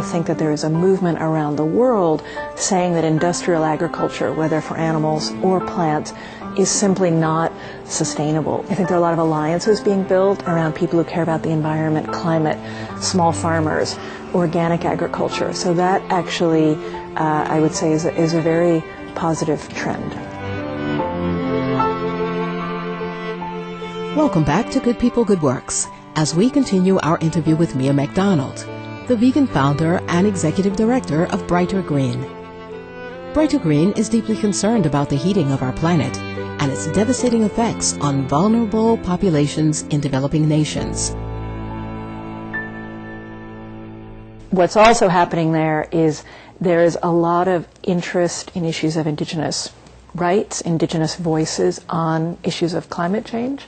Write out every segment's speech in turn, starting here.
think that there is a movement around the world saying that industrial agriculture, whether for animals or plants, is simply not sustainable. I think there are a lot of alliances being built around people who care about the environment, climate, small farmers, organic agriculture. So that actually, I would say, is a very positive trend. Welcome back to Good People, Good Works, as we continue our interview with Mia McDonald, the vegan founder and executive director of Brighter Green. Brighter Green is deeply concerned about the heating of our planet and its devastating effects on vulnerable populations in developing nations. What's also happening there is a lot of interest in issues of indigenous rights, indigenous voices on issues of climate change,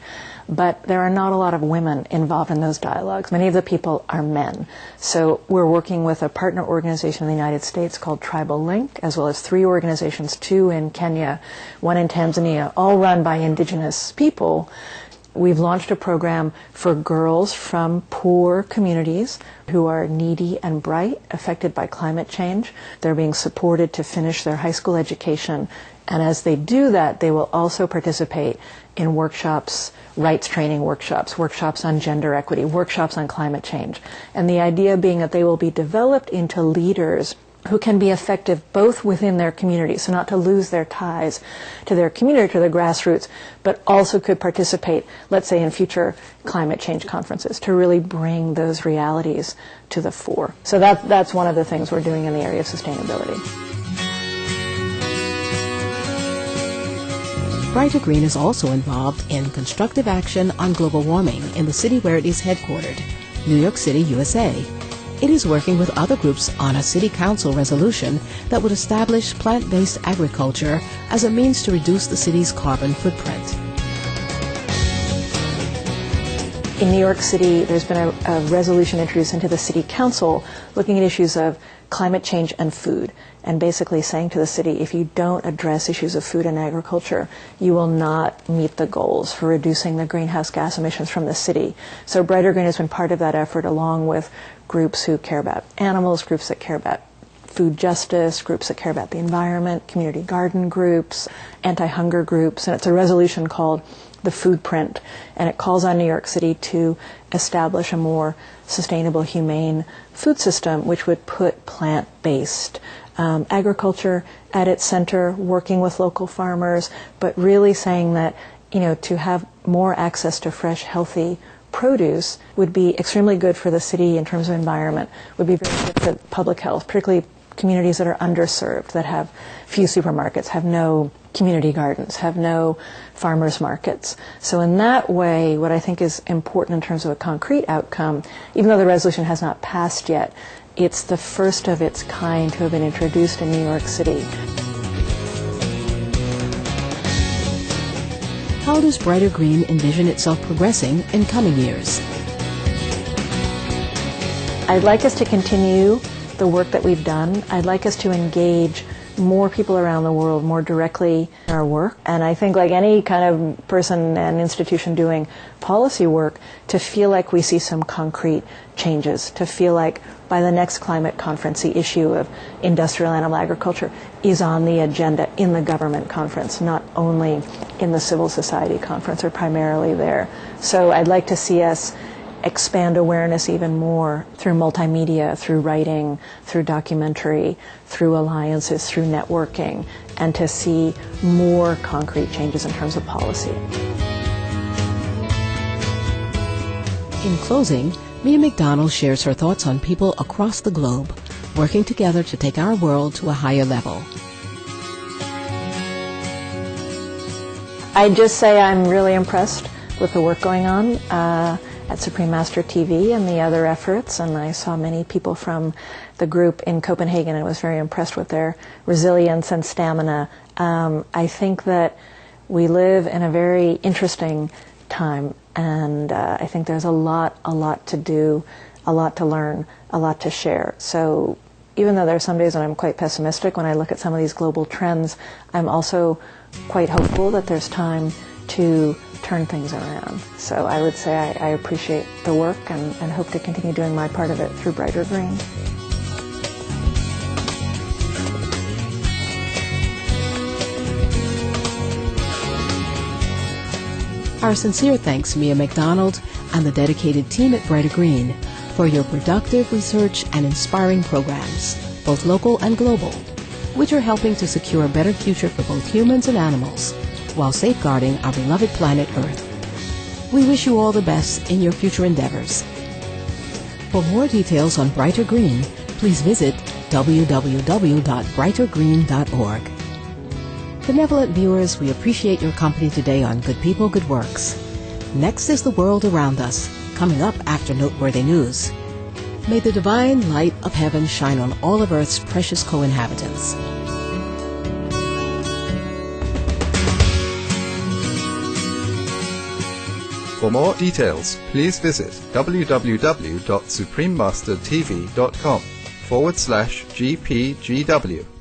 but there are not a lot of women involved in those dialogues. Many of the people are men. So we're working with a partner organization in the United States called Tribal Link, as well as 3 organizations, 2 in Kenya, 1 in Tanzania, all run by indigenous people. We've launched a program for girls from poor communities who are needy and bright, affected by climate change. They're being supported to finish their high school education. And as they do that, they will also participate in workshops, rights training workshops, workshops on gender equity, workshops on climate change. And the idea being that they will be developed into leaders who can be effective both within their community, so not to lose their ties to their community, to the grassroots, but also could participate, let's say, in future climate change conferences to really bring those realities to the fore. So that's one of the things we're doing in the area of sustainability. Brighter Green is also involved in constructive action on global warming in the city where it is headquartered, New York City, USA. It is working with other groups on a city council resolution that would establish plant-based agriculture as a means to reduce the city's carbon footprint. In New York City, there's been a resolution introduced into the city council looking at issues of climate change and food, and basically saying to the city, if you don't address issues of food and agriculture, you will not meet the goals for reducing the greenhouse gas emissions from the city. So Brighter Green has been part of that effort, along with groups who care about animals, groups that care about food justice, groups that care about the environment, community garden groups, anti-hunger groups, and it's a resolution called the Food Print, and it calls on New York City to establish a more sustainable, humane food system which would put plant-based agriculture at its center, working with local farmers, but really saying that, you know, to have more access to fresh, healthy produce would be extremely good for the city in terms of environment, would be very good for public health, particularly communities that are underserved, that have few supermarkets, have no community gardens, have no farmers markets. So in that way, what I think is important in terms of a concrete outcome, even though the resolution has not passed yet, it's the first of its kind to have been introduced in New York City. How does Brighter Green envision itself progressing in coming years? I'd like us to continue the work that we've done. I'd like us to engage more people around the world more directly in our work. And I think, like any kind of person and institution doing policy work, to feel like we see some concrete changes, to feel like by the next climate conference, the issue of industrial animal agriculture is on the agenda in the government conference, not only in the civil society conference, or primarily there. So I'd like to see us expand awareness even more through multimedia, through writing, through documentary, through alliances, through networking, and to see more concrete changes in terms of policy. In closing, Mia McDonald shares her thoughts on people across the globe working together to take our world to a higher level. I'd just say I'm really impressed with the work going on at Supreme Master TV and the other efforts, and I saw many people from the group in Copenhagen and was very impressed with their resilience and stamina. I think that we live in a very interesting time, and I think there's a lot to do, a lot to learn, a lot to share. So even though there are some days when I'm quite pessimistic when I look at some of these global trends, I'm also quite hopeful that there's time to turn things around. So I would say I appreciate the work and hope to continue doing my part of it through Brighter Green. Our sincere thanks, Mia McDonald, and the dedicated team at Brighter Green for your productive research and inspiring programs, both local and global, which are helping to secure a better future for both humans and animals while safeguarding our beloved planet Earth. We wish you all the best in your future endeavors. For more details on Brighter Green, please visit www.brightergreen.org. Benevolent viewers, we appreciate your company today on Good People, Good Works. Next is the world around us, coming up after noteworthy news. May the divine light of heaven shine on all of Earth's precious co-inhabitants. For more details, please visit www.suprememastertv.com/GPGW.